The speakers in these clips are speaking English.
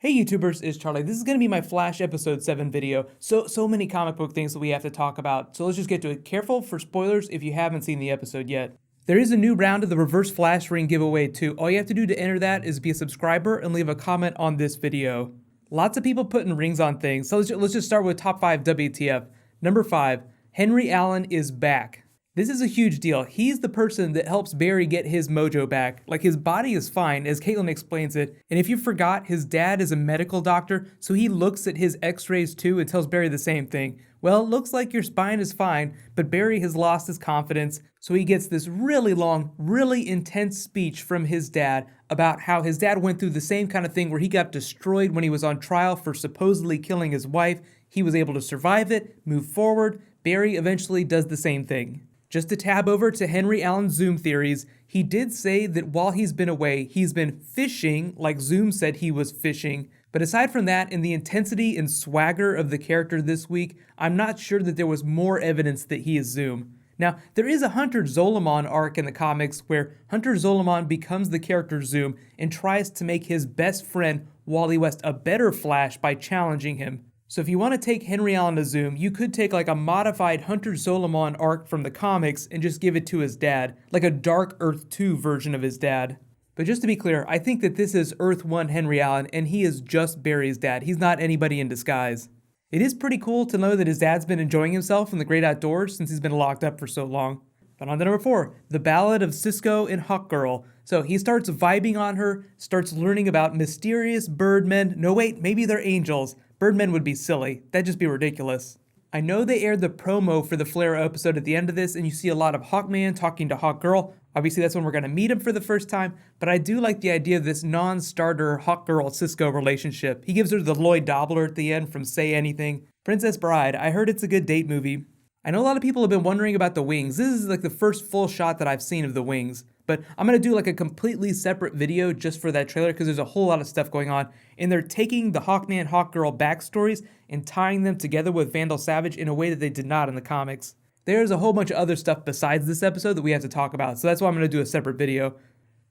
Hey YouTubers, it's Charlie. This is going to be my Flash episode 7 video. So many comic book things that we have to talk about. So let's just get to it. Careful for spoilers if you haven't seen the episode yet. There is a new round of the Reverse Flash Ring giveaway too. All you have to do to enter that is be a subscriber and leave a comment on this video. Lots of people putting rings on things. So let's just start with top 5 WTF. Number 5, Henry Allen is back. This is a huge deal. He's the person that helps Barry get his mojo back. Like, his body is fine, as Caitlin explains it. And if you forgot, his dad is a medical doctor, so he looks at his x-rays too and tells Barry the same thing. Well, it looks like your spine is fine, but Barry has lost his confidence, so he gets this really long, really intense speech from his dad about how his dad went through the same kind of thing where he got destroyed when he was on trial for supposedly killing his wife. He was able to survive it, move forward. Barry eventually does the same thing. Just to tab over to Henry Allen's Zoom theories, he did say that while he's been away, he's been fishing like Zoom said he was fishing. But aside from that, and the intensity and swagger of the character this week, I'm not sure that there was more evidence that he is Zoom. Now, there is a Hunter Zolomon arc in the comics where Hunter Zolomon becomes the character Zoom and tries to make his best friend, Wally West, a better Flash by challenging him. So if you want to take Henry Allen to Zoom, you could take like a modified Hunter Zolomon arc from the comics and just give it to his dad, like a Dark Earth 2 version of his dad. But just to be clear, I think that this is Earth 1 Henry Allen, and he is just Barry's dad. He's not anybody in disguise. It is pretty cool to know that his dad's been enjoying himself in the great outdoors since he's been locked up for so long. But on to number 4, The Ballad of Cisco and Hawkgirl. So he starts vibing on her, starts learning about mysterious birdmen. No wait, maybe they're angels. Birdmen would be silly. That'd just be ridiculous. I know they aired the promo for the Flare episode at the end of this, and you see a lot of Hawkman talking to Hawkgirl. Obviously, that's when we're going to meet him for the first time, but I do like the idea of this non-starter Hawkgirl-Cisco relationship. He gives her the Lloyd Dobler at the end from Say Anything. Princess Bride, I heard it's a good date movie. I know a lot of people have been wondering about the wings. This is like the first full shot that I've seen of the wings. But I'm going to do like a completely separate video just for that trailer because there's a whole lot of stuff going on. And they're taking the Hawkman, Hawkgirl backstories and tying them together with Vandal Savage in a way that they did not in the comics. There's a whole bunch of other stuff besides this episode that we have to talk about. So that's why I'm going to do a separate video.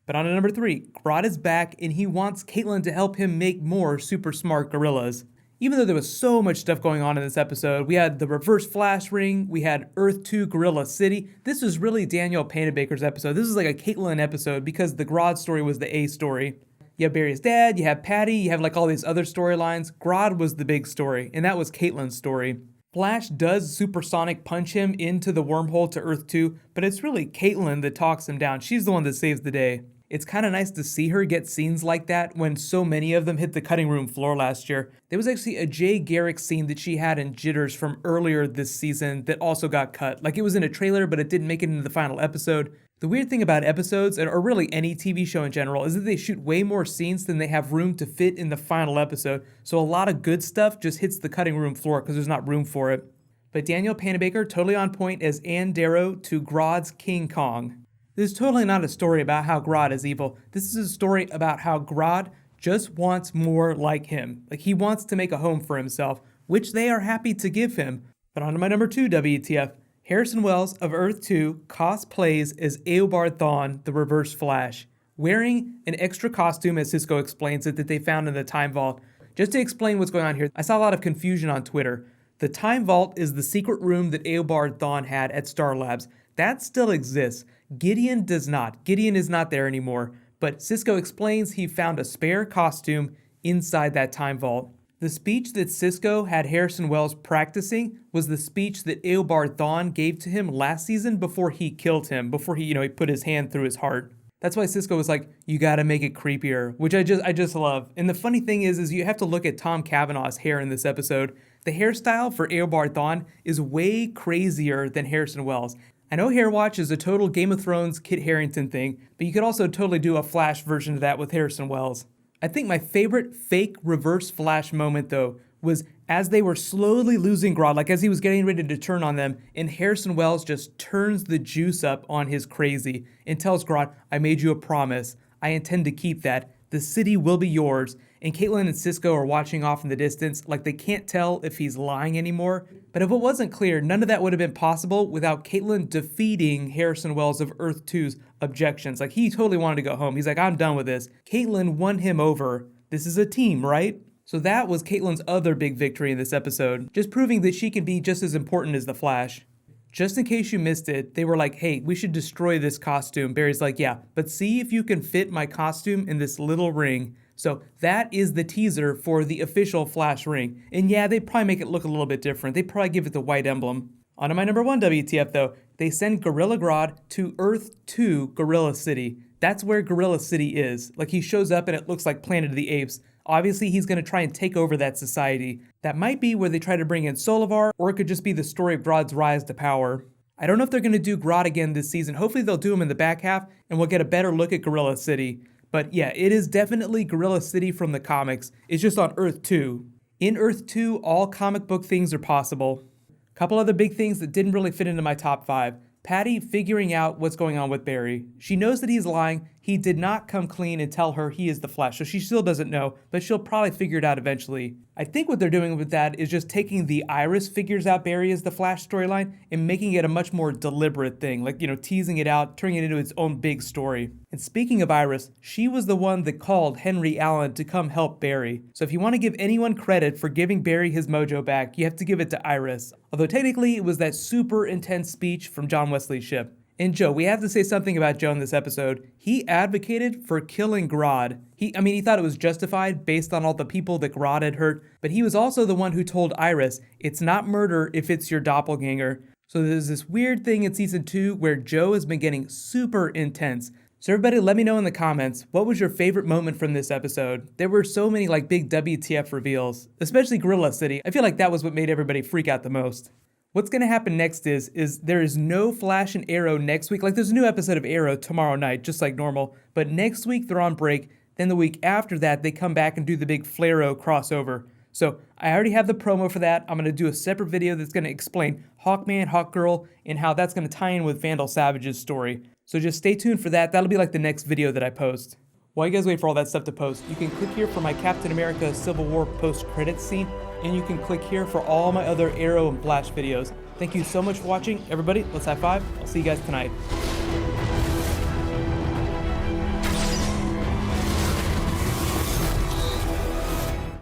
But on to number 3, Grodd is back and he wants Caitlin to help him make more super smart gorillas. Even though there was so much stuff going on in this episode, we had the Reverse Flash Ring, we had Earth 2 Gorilla City. This was really Danielle Panabaker's episode. This is like a Caitlin episode because the Grodd story was the A story. You have Barry's dad, you have Patty, you have like all these other storylines. Grodd was the big story, and that was Caitlin's story. Flash does supersonic punch him into the wormhole to Earth 2, but it's really Caitlin that talks him down. She's the one that saves the day. It's kind of nice to see her get scenes like that when so many of them hit the cutting room floor last year. There was actually a Jay Garrick scene that she had in Jitters from earlier this season that also got cut. Like, it was in a trailer, but it didn't make it into the final episode. The weird thing about episodes, or really any TV show in general, is that they shoot way more scenes than they have room to fit in the final episode. So a lot of good stuff just hits the cutting room floor because there's not room for it. But Danielle Panabaker totally on point as Ann Darrow to Grodd's King Kong. This is totally not a story about how Grodd is evil. This is a story about how Grodd just wants more like him. Like, he wants to make a home for himself, which they are happy to give him. But on to my number 2 WTF. Harrison Wells of Earth 2 cosplays as Eobard Thawne, the Reverse Flash, wearing an extra costume, as Cisco explains it, that they found in the Time Vault. Just to explain what's going on here, I saw a lot of confusion on Twitter. The Time Vault is the secret room that Eobard Thawne had at Star Labs. That still exists. Gideon does not. Gideon is not there anymore, but Cisco explains he found a spare costume inside that Time Vault. The speech that Cisco had Harrison Wells practicing was the speech that Eobard Thawne gave to him last season before he killed him, before he put his hand through his heart. That's why Cisco was like, you gotta make it creepier, which I just love. And the funny thing is you have to look at Tom Cavanaugh's hair in this episode. The hairstyle for Eobard Thawne is way crazier than Harrison Wells. I know Hair Watch is a total Game of Thrones Kit Harington thing, but you could also totally do a Flash version of that with Harrison Wells. I think my favorite fake Reverse Flash moment, though, was as they were slowly losing Grodd, like as he was getting ready to turn on them, and Harrison Wells just turns the juice up on his crazy and tells Grodd, I made you a promise. I intend to keep that. The city will be yours. And Caitlin and Cisco are watching off in the distance, like they can't tell if he's lying anymore. But if it wasn't clear, none of that would have been possible without Caitlin defeating Harrison Wells of Earth 2's objections. Like, he totally wanted to go home. He's like, I'm done with this. Caitlin won him over This is a team, right? So that was Caitlyn's other big victory in this episode, just proving that she can be just as important as the Flash. Just in case you missed it, they were like, hey, we should destroy this costume. Barry's like, yeah, but see if you can fit my costume in this little ring. So that is the teaser for the official Flash ring. And yeah, they probably make it look a little bit different. They probably give it the white emblem. On to my number 1 WTF though, they send Gorilla Grodd to Earth 2 Gorilla City. That's where Gorilla City is. Like, he shows up and it looks like Planet of the Apes. Obviously, he's going to try and take over that society. That might be where they try to bring in Solivar, or it could just be the story of Grodd's rise to power. I don't know if they're going to do Grodd again this season. Hopefully they'll do him in the back half, and we'll get a better look at Gorilla City. But yeah, it is definitely Gorilla City from the comics. It's just on Earth 2. In Earth 2, all comic book things are possible. A couple other big things that didn't really fit into my top 5. Patty figuring out what's going on with Barry. She knows that he's lying. He did not come clean and tell her he is the Flash, so she still doesn't know, but she'll probably figure it out eventually. I think what they're doing with that is just taking the Iris figures out Barry as the Flash storyline and making it a much more deliberate thing, like, teasing it out, turning it into its own big story. And speaking of Iris, she was the one that called Henry Allen to come help Barry. So if you want to give anyone credit for giving Barry his mojo back, you have to give it to Iris. Although technically it was that super intense speech from John Wesley's ship. And Joe, we have to say something about Joe in this episode. He advocated for killing Grodd. He thought it was justified based on all the people that Grodd had hurt, but he was also the one who told Iris, it's not murder if it's your doppelganger. So there's this weird thing in season 2 where Joe has been getting super intense. So everybody let me know in the comments, what was your favorite moment from this episode? There were so many big WTF reveals, especially Gorilla City. I feel like that was what made everybody freak out the most. What's going to happen next is there is no Flash and Arrow next week. There's a new episode of Arrow tomorrow night, just like normal. But next week they're on break. Then the week after that, they come back and do the big Flaro crossover. So I already have the promo for that. I'm going to do a separate video that's going to explain Hawkman, Hawkgirl, and how that's going to tie in with Vandal Savage's story. So just stay tuned for that. That'll be the next video that I post. While you guys wait for all that stuff to post, you can click here for my Captain America Civil War post-credits scene, and you can click here for all my other Arrow and Flash videos. Thank you so much for watching. Everybody, let's high five. I'll see you guys tonight.